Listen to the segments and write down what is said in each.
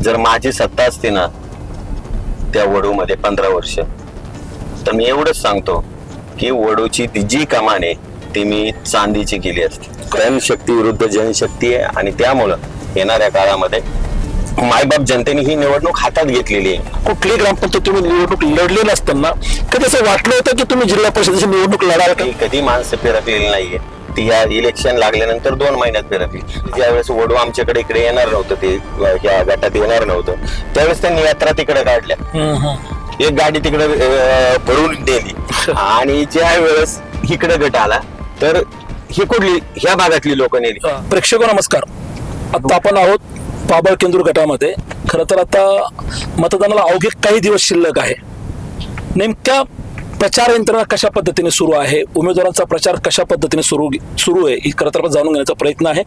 जर माझी सत्ता असती ना त्या वडूमध्ये 15 वर्ष, तर मी एवढंच सांगतो की वडूची जी कमान आहे ती मी चांदीची केली असती. जनशक्ती विरुद्ध जनशक्ती आहे आणि त्यामुळं येणाऱ्या काळामध्ये मायबाप जनतेने ही निवडणूक हातात घेतलेली आहे. कुठली ग्रामपंचायत तुम्ही निवडणूक लढले नसताना कधी असं वाटलं होतं की तुम्ही जिल्हा परिषदेची निवडणूक लढाल का? कधी माणसं फिरकलेली नाहीये. ती या इलेक्शन लागल्यानंतर 2 महिन्यात फिरकली. ज्यावेळेस वडू आमच्याकडे इकडे येणार नव्हतं, ते या गटात येणार नव्हतं, त्यावेळेस त्यांनी यात्रा तिकडे काढल्या. एक गाडी तिकडे भरून नेली आणि ज्या वेळेस इकडे गट आला तर ही कुठली ह्या भागातली लोक नेली. प्रेक्षक नमस्कार, आता आपण आहोत पाबळ केंदूर गटामध्ये. खरं तर आता मतदानाला अवघे काही दिवस शिल्लक आहे. नेमक्या प्रचार यंत्रणा कशा पद्धतीने सुरू आहे, उमेदवारांचा प्रचार कशा पद्धतीने सुरू आहे, खरं तर जाणून घेण्याचा प्रयत्न आहे.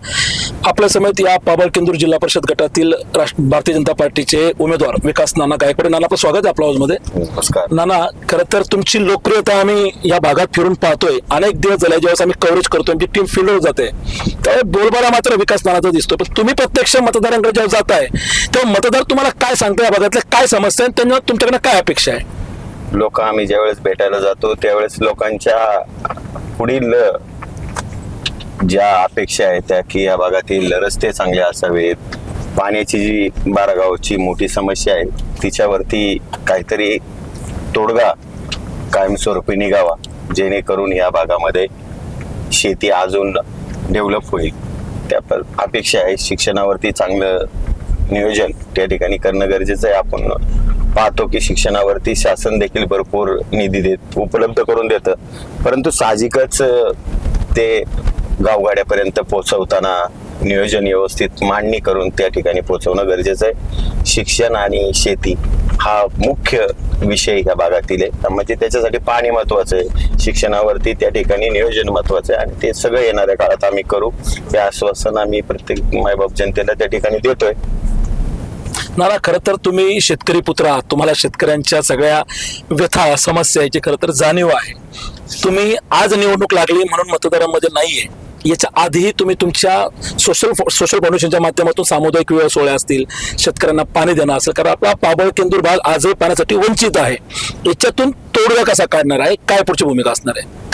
आपल्या समेत या पाबळ केंदूर जिल्हा परिषद गटातील भारतीय जनता पार्टीचे उमेदवार विकास नाना गायकवाड. नाना, आपलं स्वागत आहे आपल्या हाऊसमध्ये. नमस्कार. नाना, खरं तर तुमची लोकप्रियता आम्ही या भागात फिरून पाहतोय. अनेक दिवस झाले ज्यावेळेस आम्ही कव्हरेज करतोय, आमची टीम फील्डवर जाते, त्यावेळेस बोलबाला मात्र विकास नानाचा दिसतो. पण तुम्ही प्रत्यक्ष मतदारांकडे जेव्हा जाताय तेव्हा मतदार तुम्हाला काय सांगताय, या भागातल्या काय समस्या आहेत, त्यांना तुमच्याकडे काय अपेक्षा आहे? लोक आम्ही ज्यावेळेस भेटायला जातो त्यावेळेस लोकांच्या पुढील ज्या अपेक्षा आहेत त्या की या भागातील रस्ते चांगले असावेत, पाण्याची जी बारागावची मोठी समस्या आहे तिच्यावरती काहीतरी तोडगा कायमस्वरूपी निघावा, जेणेकरून या भागामध्ये शेती अजून डेव्हलप होईल. त्या अपेक्षा आहे. शिक्षणावरती चांगलं नियोजन त्या ठिकाणी करणं गरजेचं आहे. आपण पाहतो की शिक्षणावरती शासन देखील भरपूर निधी उपलब्ध करून देतं, परंतु साहजिकच ते गावगाड्यापर्यंत पोहोचवताना नियोजन व्यवस्थित मांडणी करून त्या ठिकाणी पोहोचवणं गरजेचं आहे. शिक्षण आणि शेती हा मुख्य विषय या भागातील आहे. म्हणजे त्याच्यासाठी पाणी महत्वाचं आहे, शिक्षणावरती त्या ठिकाणी नियोजन महत्वाचं आहे आणि ते सगळं येणाऱ्या काळात आम्ही करू हे आश्वासन आम्ही प्रत्येक मायबाप जनतेला त्या ठिकाणी देतोय. नाना, खरं तर तुम्ही शेतकरी पुत्र आहात, तुम्हाला शेतकऱ्यांच्या सगळ्या व्यथा समस्या याची खरं तर जाणीव आहे. तुम्ही आज निवडणूक लागली म्हणून मतदारांमध्ये नाहीये, याच्या आधीही तुम्ही तुमच्या सोशल फाउंडेशनच्या माध्यमातून सामुदायिक विवाह सोहळे असतील, शेतकऱ्यांना पाणी देणं असेल, कारण आपला पाबळ केंदूर भाग आजही पाण्यासाठी वंचित आहे. याच्यातून तोडगा कसा काढणार आहे, काय पुढची भूमिका असणार आहे?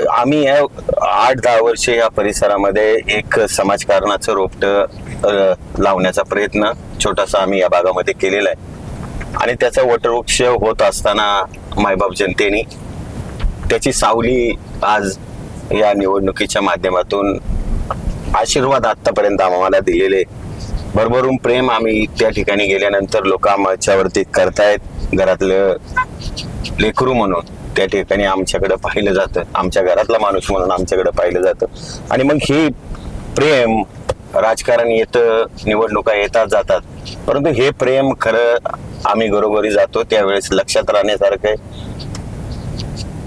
आम्ही 8-10 वर्ष या परिसरामध्ये एक समाजकारणाचं रोपटं लावण्याचा प्रयत्न छोटासा आम्ही या भागामध्ये केलेला आहे आणि त्याचा वटवृक्ष होत असताना मायबाप जनतेने त्याची सावली आज या निवडणुकीच्या माध्यमातून आशीर्वाद आतापर्यंत आम्हाला दिलेले भरभरून प्रेम आम्ही त्या ठिकाणी गेल्यानंतर लोक आमच्यावरती करतायत. घरातलं लेकरू म्हणून त्या ठिकाणी आमच्याकडे पाहिलं जातं, आमच्या घरातला माणूस म्हणून आमच्याकडे पाहिलं जातं आणि मग हे प्रेम राजकारण येतं, निवडणुका येतात जातात, परंतु हे प्रेम खरं आम्ही घरोघरी जातो त्यावेळेस लक्षात राहण्यासारखं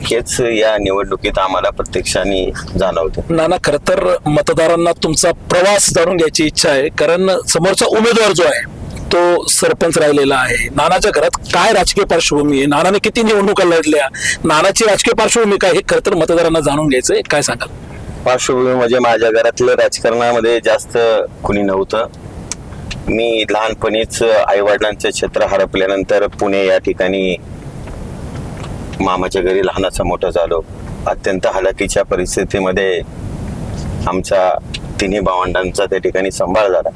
हेच या निवडणुकीत आम्हाला प्रत्यक्षाने जाणवतं. नाना, खरं तर मतदारांना तुमचा प्रवास जाणून घ्यायची इच्छा आहे, कारण समोरचा उमेदवार जो आहे तो सरपंच राहिलेला आहे. नानाच्या घरात काय राजकीय पार्श्वभूमी आहे, नानाने किती निवडणुका लढल्या, नानाची राजकीय पार्श्वभूमी काय, हे खरं तर मतदारांना जाणून घ्यायचंय. काय सांगाल? पार्श्वभूमी म्हणजे माझ्या घरातलं राजकारणामध्ये जास्त कुणी नव्हतं. मी लहानपणीच आईवडिलांचं क्षेत्र हरपल्यानंतर पुणे या ठिकाणी मामाच्या घरी लहानाचा मोठा झालो. अत्यंत हलाखीच्या परिस्थितीमध्ये आमच्या तिन्ही भावंडांचा त्या ठिकाणी सांभाळ झाला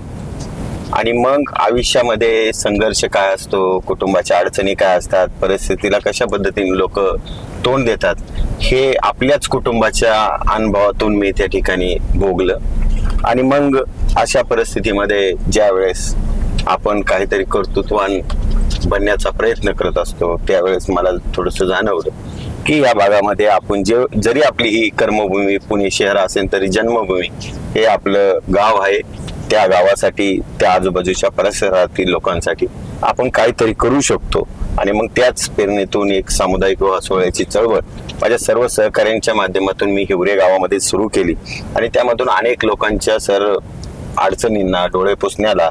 आणि मग आयुष्यामध्ये संघर्ष काय असतो, कुटुंबाच्या अडचणी काय असतात, परिस्थितीला कशा पद्धतीने लोक तोंड देतात, हे आपल्याच कुटुंबाच्या अनुभवातून मी त्या ठिकाणी भोगलं. आणि मग अशा परिस्थितीमध्ये ज्या वेळेस आपण काहीतरी कर्तृत्वान बनण्याचा प्रयत्न करत असतो त्यावेळेस मला थोडंसं जाणवलं की या भागामध्ये आपण जरी आपली ही कर्मभूमी पुणे शहर असेल तरी जन्मभूमी हे आपलं गाव आहे. त्या गावासाठी, त्या आजूबाजूच्या परिसरातील लोकांसाठी आपण काहीतरी करू शकतो आणि मग त्याच प्रेरणेतून एक सामुदायिक विवाह सोहळ्याची चळवळ माझ्या सर्व सहकाऱ्यांच्या माध्यमातून मी हिवरे गावामध्ये सुरू केली आणि त्यामधून अनेक लोकांच्या अडचणींना डोळे पुसण्याला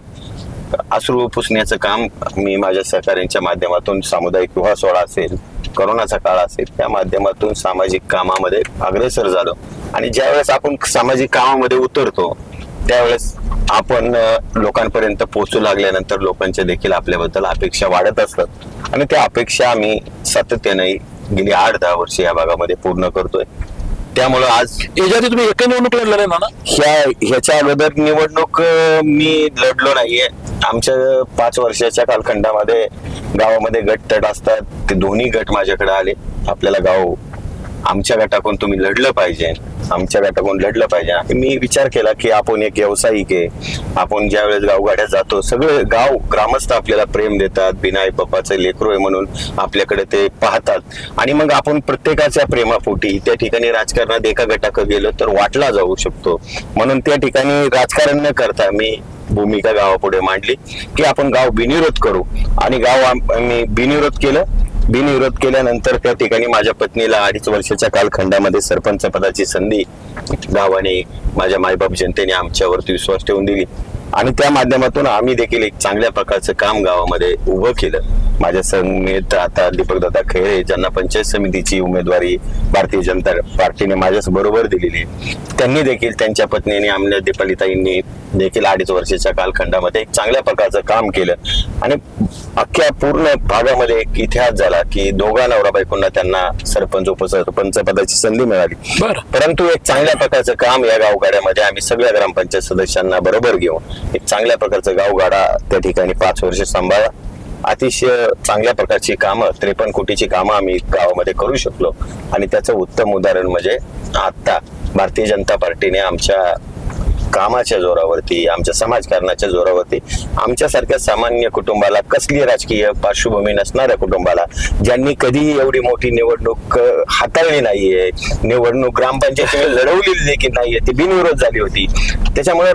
अश्रू पुसण्याचं काम मी माझ्या सहकाऱ्यांच्या माध्यमातून सामुदायिक विवाह सोहळा असेल, कोरोनाचा काळ असेल, त्या माध्यमातून सामाजिक कामामध्ये अग्रेसर झालो. आणि ज्यावेळेस आपण सामाजिक कामामध्ये उतरतो त्यावेळेस आपण लोकांपर्यंत पोहोचू लागल्यानंतर लोकांच्या देखील आपल्याबद्दल अपेक्षा वाढत असतात आणि त्या अपेक्षा आम्ही सातत्याने गेली 8-10 वर्ष या भागामध्ये पूर्ण करतोय. त्यामुळं आज याच्या आधी तुम्ही एकही निवडणूक लढलेला आहे ना? ह्याच्या अगोदर निवडणूक मी लढलो नाहीये. आमच्या 5 वर्षाच्या कालखंडामध्ये गावामध्ये गट तट असतात, ते दोन्ही गट माझ्याकडे आले. आपल्याला गाव आमच्या गटाकडून तुम्ही लढलं पाहिजे, आमच्या गटाकडून लढलं पाहिजे. आणि मी विचार केला की आपण एक व्यावसायिक आहे, आपण ज्या वेळेस गावगाड्यात जातो सगळे गाव ग्रामस्थ आपल्याला प्रेम देतात, बिनाई बाप्पाचं लेकरू आहे म्हणून आपल्याकडे ते पाहतात आणि मग आपण प्रत्येकाच्या प्रेमापोटी त्या ठिकाणी राजकारणात एका गटाकडे गेलो तर वाटला जाऊ शकतो. म्हणून त्या ठिकाणी राजकारण न करता मी भूमिका गावापुढे मांडली की आपण गाव बिनविरोध करू आणि गाव आम्ही बिनविरोध केलं. बिनविरोध केल्यानंतर त्या ठिकाणी माझ्या पत्नीला 2.5 वर्षाच्या कालखंडामध्ये सरपंच पदाची संधी गावाने, माझ्या मायबाप जनतेने आमच्यावरती विश्वास ठेवून दिली आणि त्या माध्यमातून आम्ही देखील एक चांगल्या प्रकारचं काम गावामध्ये उभं केलं. माझ्या समेत आता दीपकदादा खैरे ज्यांना पंचायत समितीची उमेदवारी भारतीय जनता पार्टीने माझ्याच बरोबर दिलेली आहे, त्यांनी देखील त्यांच्या पत्नीने आमल्या दीपालीताईंनी देखील 2.5 वर्षाच्या कालखंडामध्ये एक चांगल्या प्रकारचं काम केलं आणि अख्ख्या पूर्ण भागामध्ये एक इतिहास झाला की दोघा नवरा बायकोंना त्यांना सरपंच उपसरपंच पदाची संधी मिळाली. परंतु एक चांगल्या प्रकारचं काम या गावगाड्यामध्ये आम्ही सगळ्या ग्रामपंचायत सदस्यांना बरोबर घेऊन एक चांगल्या प्रकारचं गावगाडा त्या ठिकाणी 5 वर्ष सांभाळला. अतिशय चांगल्या प्रकारची कामं 53 कोटीची कामं आम्ही गावामध्ये करू शकलो आणि त्याचं उत्तम उदाहरण म्हणजे आता भारतीय जनता पार्टीने आमच्या कामाच्या जोरावरती, आमच्या समाजकारणाच्या जोरावरती आमच्यासारख्या सामान्य कुटुंबाला, कसली राजकीय पार्श्वभूमी नसणाऱ्या कुटुंबाला, ज्यांनी कधीही एवढी मोठी निवडणूक हाताळली नाहीये, निवडणूक ग्रामपंचायतीने लढवलेली देखील नाहीये, ती बिनविरोध झाली होती, त्याच्यामुळे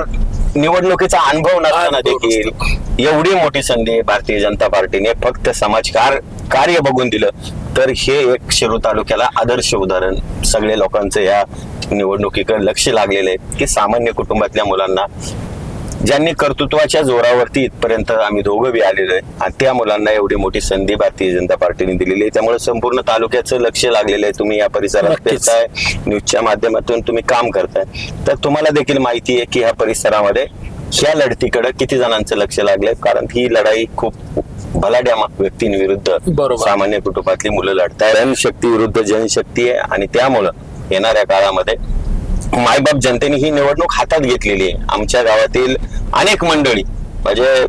निवडणुकीचा अनुभव नसताना देखील एवढी मोठी संधी भारतीय जनता पार्टीने फक्त कार्य बघून दिलं. तर हे एक शिरूर तालुक्याला आदर्श उदाहरण सगळे लोकांचं या निवडणुकीकडे लक्ष लागलेलं आहे की सामान्य कुटुंबातल्या मुलांना ज्यांनी कर्तृत्वाच्या जोरावरती इथपर्यंत आम्ही दोघं बी आलेलो आहे आणि त्या मुलांना एवढी मोठी संधी भारतीय जनता पार्टीने दिलेली आहे. त्यामुळे संपूर्ण तालुक्याचं लक्ष लागलेलं आहे. तुम्ही या परिसरात फिरताय, न्यूजच्या माध्यमातून तुम्ही काम करताय, तर तुम्हाला देखील माहिती आहे की ह्या परिसरामध्ये ह्या लढतीकडे किती जणांचं लक्ष लागलंय. कारण ही लढाई खूप भलाड्या व्यक्तींविरुद्ध सामान्य कुटुंबातली मुलं लढताय. जनशक्ती विरुद्ध जनशक्ती आहे आणि त्यामुळं येणाऱ्या काळामध्ये मायबाप जनतेने ही निवडणूक हातात घेतलेली आहे. आमच्या गावातील अनेक मंडळी म्हणजे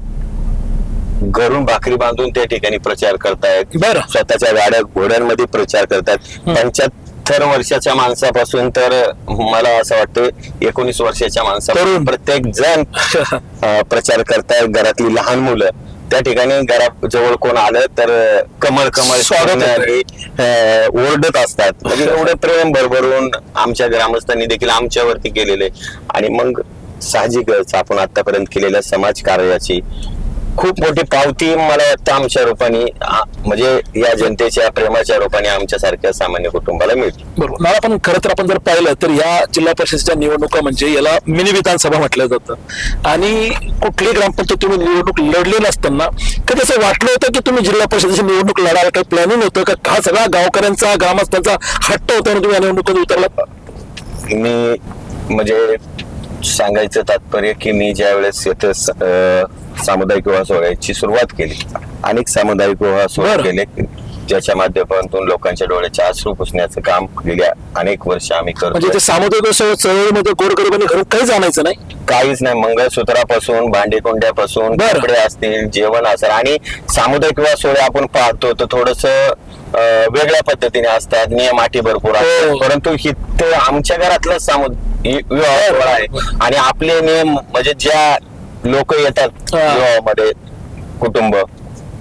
घरून भाकरी बांधून त्या ठिकाणी प्रचार करतायत, स्वतःच्या गाड्या घोड्यांमध्ये प्रचार करतायत. 75 वर्षाच्या माणसापासून तर मला असं वाटतं 19 वर्षाच्या माणसापासून प्रत्येक जण प्रचार करतायत. घरातली लहान मुलं त्या ठिकाणी घराजवळ कोण आलं तर कमळ स्वागत ओरडत असतात. म्हणजे एवढं प्रेम भरभरून आमच्या ग्रामस्थांनी देखील आमच्यावरती केलेले आणि मग साहजिकच आपण आतापर्यंत केलेल्या समाज कार्याची खूप मोठी पावती मला वाटतं आमच्या रूपाने म्हणजे या जनतेच्या प्रेमाच्या रूपाने आमच्या सारख्या सामान्य कुटुंबाला मिळते. बरोबर. मला पण खरं तर आपण जर पाहिलं तर या जिल्हा परिषदेच्या निवडणुका म्हणजे याला मिनी विधानसभा म्हटलं जातं आणि कुठली ग्रामपंचायत तुम्ही निवडणूक लढले नसताना कधी असं वाटलं होतं की तुम्ही जिल्हा परिषदेची निवडणूक लढायला काही प्लॅनिंग होतं का? हा सगळा गावकऱ्यांचा ग्रामस्थांचा हट्ट होता तुम्ही या निवडणुकीत उतरला? मी म्हणजे सांगायचं तात्पर्य की मी ज्या वेळेस येथे सामुदायिक विवाह सोहळ्याची सुरुवात केली, अनेक सामुदायिक विवाह सोहळे केले ज्याच्या माध्यमातून लोकांच्या डोळ्याचे अश्रू पुसण्याचं काम गेल्या अनेक वर्ष आम्ही करतो. म्हणजे सामुदायिक चळवळीमध्ये गोरगरिबांनी घरून काहीच आणायचं नाही, काहीच नाही. मंगळसूत्रापासून भांडेकोंड्यापासून कपडे असतील, जेवण असेल आणि सामुदायिक विवाह सोहळे आपण पाहतो तर थोडस वेगळ्या पद्धतीने असतात, नियम अटी भरपूर असतात. परंतु इथे आमच्या घरातला विवाह सोहळा आहे आणि आपले नियम म्हणजे ज्या लोक येतात विवाहामध्ये कुटुंब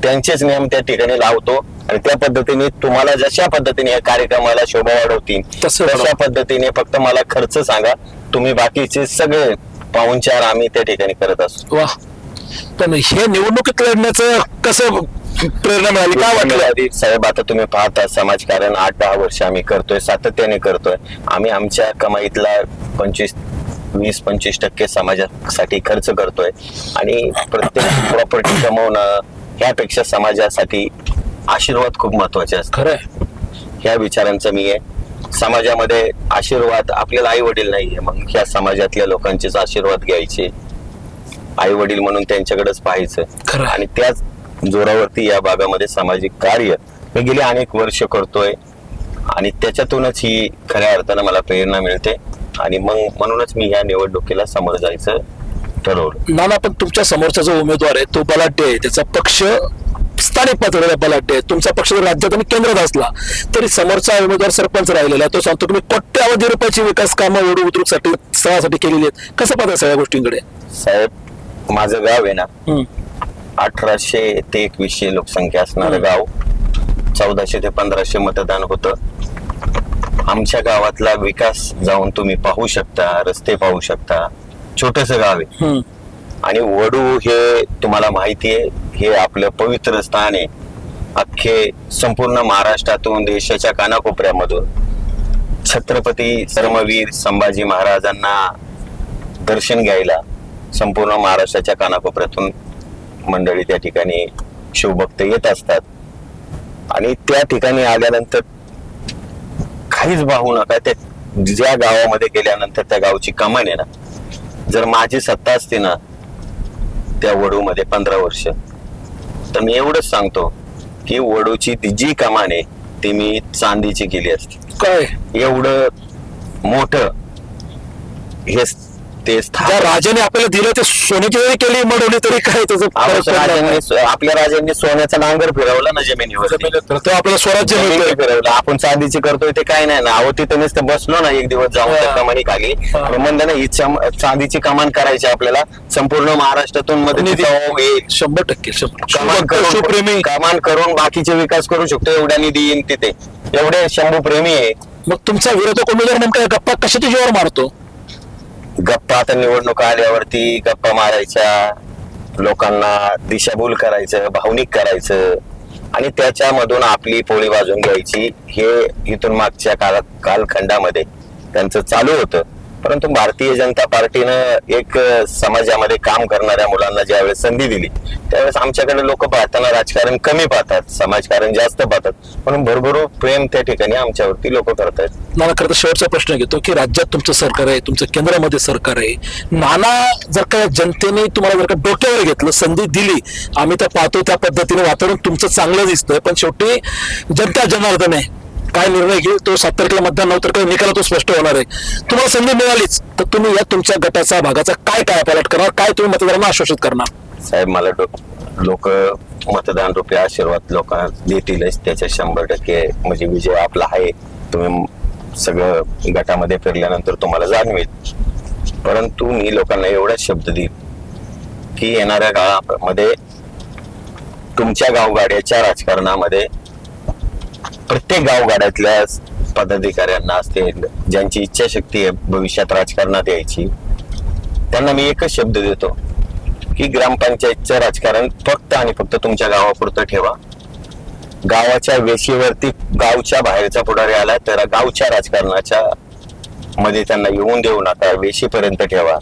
त्यांचेच नियम त्या ठिकाणी लावतो आणि त्या पद्धतीने तुम्हाला जशा पद्धतीने या कार्यक्रमाला शोभा वाढवतील तशा पद्धतीने फक्त मला खर्च सांगा, तुम्ही बाकीचे सगळे पाहुणचार आम्ही त्या ठिकाणी करत असतो. वा. पण हे निवडणुकीत लढण्याचं कसं प्रेरणा मिळाली, काय वाटलं? साहेब आता तुम्ही पाहता समाजकारण 8-10 वर्ष आम्ही करतोय, सातत्याने करतोय. आम्ही आमच्या कमाईतला 20-25% समाजासाठी खर्च करतोय आणि प्रत्येक प्रॉपर्टी कमवणं ह्यापेक्षा समाजासाठी आशीर्वाद खूप महत्वाचे असतात. खरंय. ह्या विचारांचं मी आहे समाजामध्ये आशीर्वाद, आपल्याला आई वडील नाहीये, मग ह्या समाजातल्या लोकांचेच आशीर्वाद घ्यायचे, आई वडील म्हणून त्यांच्याकडेच पाहायचं. खरं. आणि त्याच जोरावरती या भागामध्ये सामाजिक कार्य मी गेली अनेक वर्ष करतोय आणि त्याच्यातूनच ही खऱ्या अर्थानं मला प्रेरणा मिळते. आणि मग म्हणूनच मी या निवडणुकीला समोर जायचं ठरवलं. नाना, पण तुमच्या समोरचा जो उमेदवार आहे तो बलाढ्य आहे, त्याचा पक्ष स्थानिक पातळीवर बलाढ्य आहे. तुमचा पक्ष जर राज्यात आणि केंद्रात असला तरी समोरचा उमेदवार सरपंच राहिलेला आहे. तो सांगतो तुम्ही कोट्यावधी रुपयाची विकास कामं वडू बुद्रुकसाठी स्थळासाठी केलेली आहेत. कसं पाहता सगळ्या गोष्टींकडे? साहेब, माझं गाव आहे ना, हम्म. 1800 ते 2100 लोकसंख्या असणारं गाव, 1400 ते 1500 मतदान होतं. आमच्या गावातला विकास जाऊन तुम्ही पाहू शकता, रस्ते पाहू शकता. छोटस गाव आहे. हम्म. आणि वडू हे तुम्हाला माहिती आहे, हे आपलं पवित्र स्थान आहे. अख्खे संपूर्ण महाराष्ट्रातून, देशाच्या कानाकोपऱ्यामधून छत्रपती धर्मवीर संभाजी महाराजांना दर्शन घ्यायला संपूर्ण महाराष्ट्राच्या कानाकोपऱ्यातून मंडळी त्या ठिकाणी शिवभक्त येत असतात. आणि त्या ठिकाणी आल्यानंतर काहीच पाहू नका, त्या ज्या गावामध्ये गेल्यानंतर त्या गावची कमान आहे ना, जर माझी सत्ता असते ना त्या वडूमध्ये 15 वर्ष, तर मी एवढंच सांगतो की वडूची जी कमान आहे ती मी चांदीची केली असती. काय एवढं मोठं हे ते ज्या राजाने आपल्याला दिलं ते सोन्याची जरी केली मडवली तरी काय त्याचं फरक पडणार नाही. आपल्या राजांनी सोन्याचा नांगर फिरवला ना जमिनीवर, तर तो आपल्याला स्वराज्य मिळतंय. फिरवलं. आपण चांदीची करतोय ते काय नाही ना. अहो, तिथं नुसतं बसलो ना एक दिवस जाऊन त्या कमानी खाली आणि म्हणलं ना ही चांदीची कमान करायची आपल्याला, संपूर्ण महाराष्ट्रातून निधी. मध्ये 100% सुप्रेमी. कमान करून बाकीचे विकास करू शकतो. एवढ्या निधी येईन तिथे, एवढे शंभू प्रेमी आहे. मग तुमचा विरोधक उमेदवार नेमका गप्पा कशाच्या जीवावर मारतो? गप्पा आता निवडणूक आल्यावरती गप्पा मारायच्या, लोकांना दिशाभूल करायचं, भावनिक करायचं आणि त्याच्यामधून आपली पोळी वाजून घ्यायची, हे इथून मागच्या कालखंडामध्ये त्यांचं चालू होतं. परंतु भारतीय जनता पार्टीनं एक समाजामध्ये काम करणाऱ्या मुलांना ज्यावेळेस संधी दिली त्यावेळेस आमच्याकडे लोक पाहताना राजकारण कमी पाहतात, समाजकारण जास्त पाहतात, म्हणून भरभरून प्रेम त्या ठिकाणी आमच्यावरती लोक करतायत. मला खरं तर शेवटचा प्रश्न घेतो की राज्यात तुमचं सरकार आहे, तुमचं केंद्रामध्ये सरकार आहे. नाना, जर का जनतेने तुम्हाला जर का डोक्यावर घेतलं, संधी दिली, आम्ही तर पाहतो त्या पद्धतीने वातावरण तुमचं चांगलं दिसतंय, पण शेवटी जनता जनार्दन आहे, काय निर्णय घेईल तो 7 तारखेला मतदान, 9 तारखेला निकाल तो स्पष्ट होणार आहे. तुम्हाला संधी मिळालीच तर तुम्ही या तुमच्या गटाचा भागाचा काय काय पालट करणार, काय तुम्ही मतदारांना आश्वासित करणार? साहेब, मला लोक मतदान रुपये आशीर्वाद लोक देतीलच, त्याच्या 100% म्हणजे विजय आपला आहे. तुम्ही सगळं गटामध्ये फिरल्यानंतर तुम्हाला जाणवेल. परंतु मी लोकांना एवढाच शब्द देईन की येणाऱ्या काळामध्ये तुमच्या गावगाड्याच्या राजकारणामध्ये प्रत्येक गावगाड्यातल्या पदाधिकाऱ्यांना असतील, ज्यांची इच्छाशक्ती आहे भविष्यात राजकारणात यायची, त्यांना मी एकच शब्द देतो की ग्रामपंचायतचं राजकारण फक्त आणि फक्त तुमच्या गावापुरतं ठेवा. गावाच्या वेशीवरती गावच्या बाहेरचा पुढारी आला तर गावच्या राजकारणाच्या मध्ये त्यांना येऊन देऊ नका, वेशीपर्यंत ठेवा.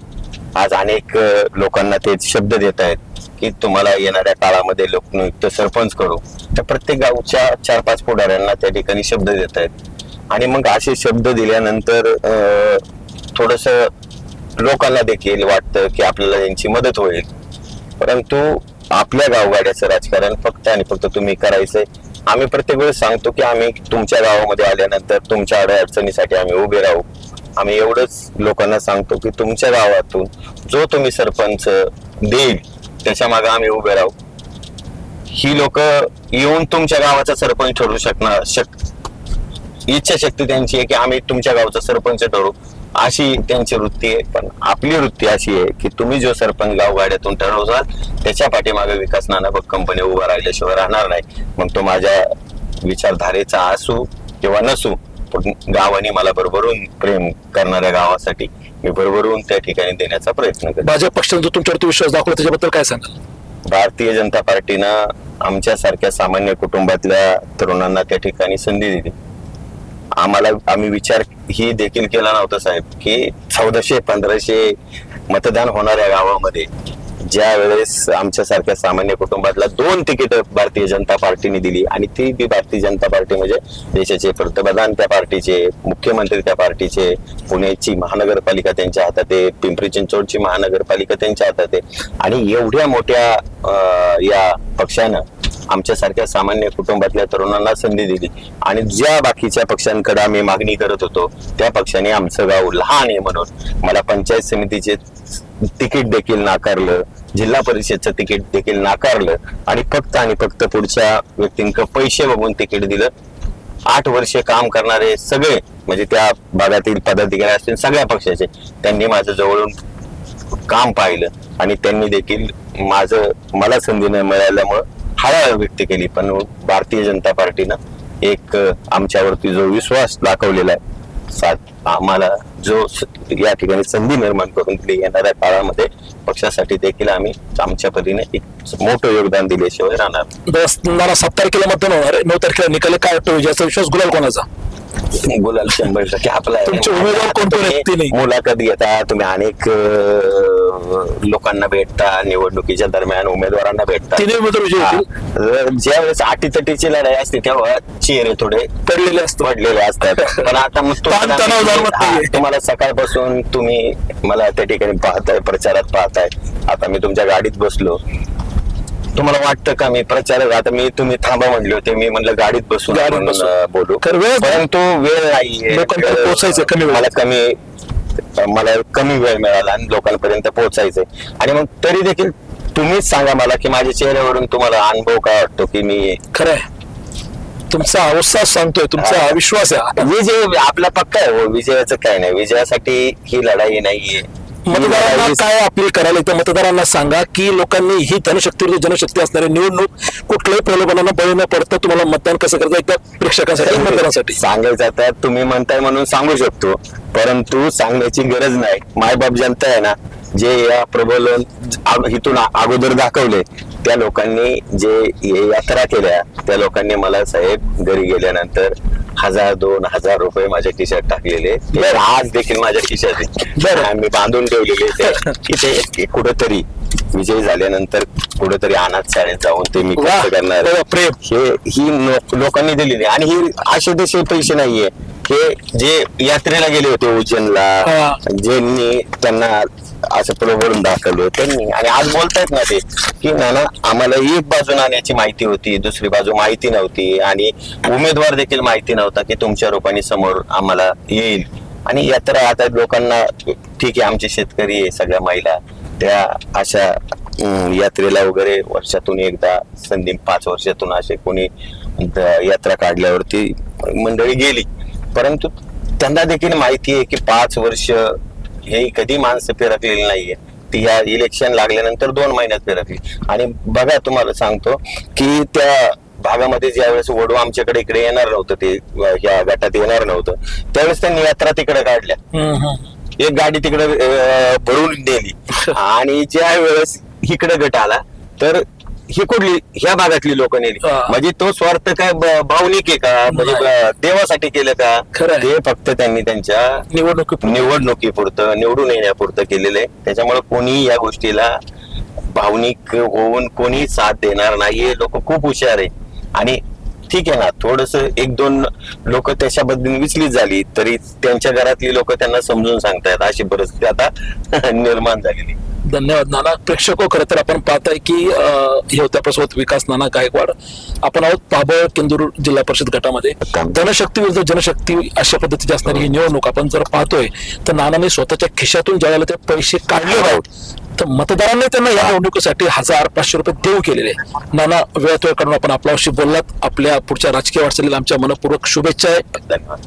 आज अनेक लोकांना ते शब्द देत आहेत की तुम्हाला येणाऱ्या काळामध्ये लोकनियुक्त सरपंच करू, तर प्रत्येक गावच्या 4-5 पुढाऱ्यांना त्या ठिकाणी शब्द देत आहेत. आणि मग असे शब्द दिल्यानंतर थोडस लोकांना देखील वाटतं की आपल्याला यांची मदत होईल. परंतु आपल्या गावगाड्याचं राजकारण फक्त आणि फक्त तुम्ही करायचंय. आम्ही प्रत्येक वेळेस सांगतो की आम्ही तुमच्या गावामध्ये आल्यानंतर तुमच्या अडचणीसाठी आम्ही उभे राहू. आम्ही एवढंच लोकांना सांगतो की तुमच्या गावातून जो तुम्ही सरपंच देईल त्याच्या मागे आम्ही उभे राहू. ही लोक येऊन तुमच्या गावाचा सरपंच ठरू शकणार, इच्छाशक्ती त्यांची आहे की आम्ही तुमच्या गावचा सरपंच ठरू, अशी त्यांची वृत्ती आहे. पण आपली वृत्ती अशी आहे की तुम्ही जो सरपंच गावगाड्यातून ठरवसाल त्याच्या पाठीमागे विकास नाना कंपनी उभा राहिल्याशिवाय राहणार नाही. मग तो माझ्या विचारधारेचा असू किंवा नसू, पण गावाने मला भरभरून प्रेम करणाऱ्या गावासाठी मी भरभरून त्या ठिकाणी देण्याचा प्रयत्न करतो. भाजप पक्षाने जो तुमच्यावरती विश्वास दाखवला त्याच्याबद्दल काय सांगाल? भारतीय जनता पार्टीनं आमच्यासारख्या सामान्य कुटुंबातल्या तरुणांना त्या ठिकाणी संधी दिली. आम्ही विचार ही देखील केला नव्हता साहेब की 1400-1500 मतदान होणाऱ्या गावामध्ये ज्या वेळेस आमच्यासारख्या सामान्य कुटुंबातला 2 तिकीट भारतीय जनता पार्टीने दिली आणि ती बी भारतीय जनता पार्टी म्हणजे देशाचे पंतप्रधान त्या पार्टीचे, मुख्यमंत्री त्या पार्टीचे, पुण्याची महानगरपालिका त्यांच्या हातात आहे, पिंपरी चिंचवडची महानगरपालिका त्यांच्या हातात आहे आणि एवढ्या मोठ्या या पक्षानं आमच्यासारख्या सामान्य कुटुंबातल्या तरुणांना संधी दिली आणि ज्या बाकीच्या पक्षांकडे आम्ही मागणी करत होतो त्या पक्षाने आमचं गाव लहान आहे म्हणून मला पंचायत समितीचे तिकीट देखील नाकारलं, जिल्हा परिषदचं तिकीट देखील नाकारलं आणि फक्त पुढच्या व्यक्तींकडे पैसे बघून तिकीट दिलं. 8 वर्षे काम करणारे सगळे म्हणजे त्या भागातील पदाधिकारी असतील सगळ्या पक्षाचे त्यांनी माझं जवळून काम पाहिलं आणि त्यांनी देखील मला संधी न मिळाल्यामुळं हळहळ व्यक्त केली. पण भारतीय जनता पार्टीनं एक आमच्यावरती जो विश्वास दाखवलेला आहे, आम्हाला जो या ठिकाणी संधी निर्माण करून दिली, येणाऱ्या काळामध्ये पक्षासाठी देखील आम्ही आमच्या परीने एक मोठं योगदान दिल्याशिवाय राहणार. मला 7 तारखेला मतदान होणार आहे, 9 तारखेला निकाल काय वाटतं विजयाचा विश्वास गुलाल कोणाचा? गुलाल 100% आपला आहे. तुमचे उमेदवार कोण आहेत ते नाही. मुलाखत घेता तुम्ही, अनेक लोकांना भेटता, निवडणुकीच्या दरम्यान उमेदवारांना भेटता. तिन्ही उमेदवार विजयी होतील. ज्या वेळेस अटीतटीची लढाई असते तेव्हा चेहरे थोडे पडलेले असतात पण आता मग तुम्हाला सकाळपासून तुम्ही मला त्या ठिकाणी पाहताय, प्रचारात पाहताय. आता मी तुमच्या गाडीत बसलो, तुम्हाला वाटतं का मी प्रचारक, आता तुम्ही थांबा म्हणले होते, मी म्हणलं गाडीत बसून बोलू, परंतु वेळ नाहीये, मला कमी वेळ मिळाला आणि लोकांपर्यंत पोहोचायचंय. आणि मग तरी देखील तुम्हीच सांगा मला की माझ्या चेहऱ्यावरून तुम्हाला अनुभव काय वाटतो की मी खरंय तुमचा उत्साह सांगतोय, तुमचा विश्वास आहे. विजय आपला पक्का आहे, विजयाचं काय नाही, विजयासाठी ही लढाई नाहीये. मतदारांना काय अपील करायला तर मतदारांना सांगा की लोकांनी ही जनशक्ती असणारी निवडणूक कुठल्याही प्रलोभनाला बळी न पडता तुम्हाला मतदान कसं करायचं एकदा प्रेक्षकांसाठी मतदारांसाठी सांगायचं. तर तुम्ही म्हणताय म्हणून सांगू शकतो, परंतु सांगण्याची गरज नाही. मायबाप जनता आहे ना, जे या प्रबोधन इथून अगोदर दाखवले त्या लोकांनी जे यात्रा केल्या त्या लोकांनी मला साहेब घरी गेल्यानंतर 1000-2000 रुपये माझ्या खिशात टाकलेले, आज देखील माझ्या खिशात मी बांधून ठेवलेले की ते कुठेतरी विजय झाल्यानंतर कुठेतरी अनाथ शाळेत जाऊन ते मी खर्च करणार. ही लोकांनी दिलेली आणि ही असे तसे पैसे नाहीये. हे जे यात्रेला गेले होते उज्जैनला, ज्यांनी त्यांना असं प्रबोधन दाखवलं त्यांनी, आणि आज बोलतायत ना ते की नाना आम्हाला एक बाजू नाण्याची माहिती होती, दुसरी बाजू माहिती नव्हती आणि उमेदवार देखील माहिती नव्हता की तुमच्या रूपाने समोर आम्हाला येईल. आणि यात्रा आता लोकांना ठीक आहे, आमचे शेतकरी आहे, सगळ्या महिला त्या अशा यात्रेला वगैरे वर्षातून एकदा संधी 5 वर्षातून असे कोणी यात्रा काढल्यावरती मंडळी गेली, परंतु त्यांना देखील माहिती आहे की 5 वर्ष हे कधी माणसं फिरकलेली नाहीये. ती या इलेक्शन लागल्यानंतर 2 महिन्यात फिरकली. आणि बघा तुम्हाला सांगतो की त्या भागामध्ये ज्या वेळेस वडू आमच्याकडे इकडे येणार नव्हतं, ते या गटात येणार नव्हतं, त्यावेळेस त्यांनी यात्रा तिकडे काढल्या, एक गाडी तिकडे भरून नेली आणि ज्या वेळेस इकडे गट आला तर ही कुठली ह्या भागातली लोक नेली. म्हणजे तो स्वार्थ काय भावनिक आहे का, म्हणजे देवासाठी केलं का? ते फक्त त्यांनी त्यांच्या निवडणुकीपुरतं निवडून येण्यापुरतं केलेलं आहे. त्याच्यामुळे कोणी या गोष्टीला भावनिक होऊन कोणी साथ देणार नाहीये. लोक खूप हुशार आहे आणि ठीक आहे ना, थोडस 1-2 लोक त्याच्याबद्दल विचलित झाली तरी त्यांच्या घरातली लोक त्यांना समजून सांगतायत, अशी परिस्थिती आता निर्माण झालेली. धन्यवाद नाना. प्रेक्षक खरं तर आपण पाहताय की हे होत्या प्रसवत विकास नाना गायकवाड. आपण आहोत पाबळ केंदूर जिल्हा परिषद गटामध्ये. धनशक्ती विरुद्ध जनशक्ती अशा पद्धतीची असणारी ही निवडणूक आपण जर पाहतोय तर नानाने स्वतःच्या खिशातून ज्यावेळेला ते पैसे काढले आहेत तर मतदारांनी त्यांना या निवडणुकीसाठी 1000-500 रुपये देऊ केलेले. नाना वेळात वेळ काढून आपण आपल्याशी बोललात. आपल्या पुढच्या राजकीय वाटचालीला आमच्या मनपूर्वक शुभेच्छा आहे. धन्यवाद.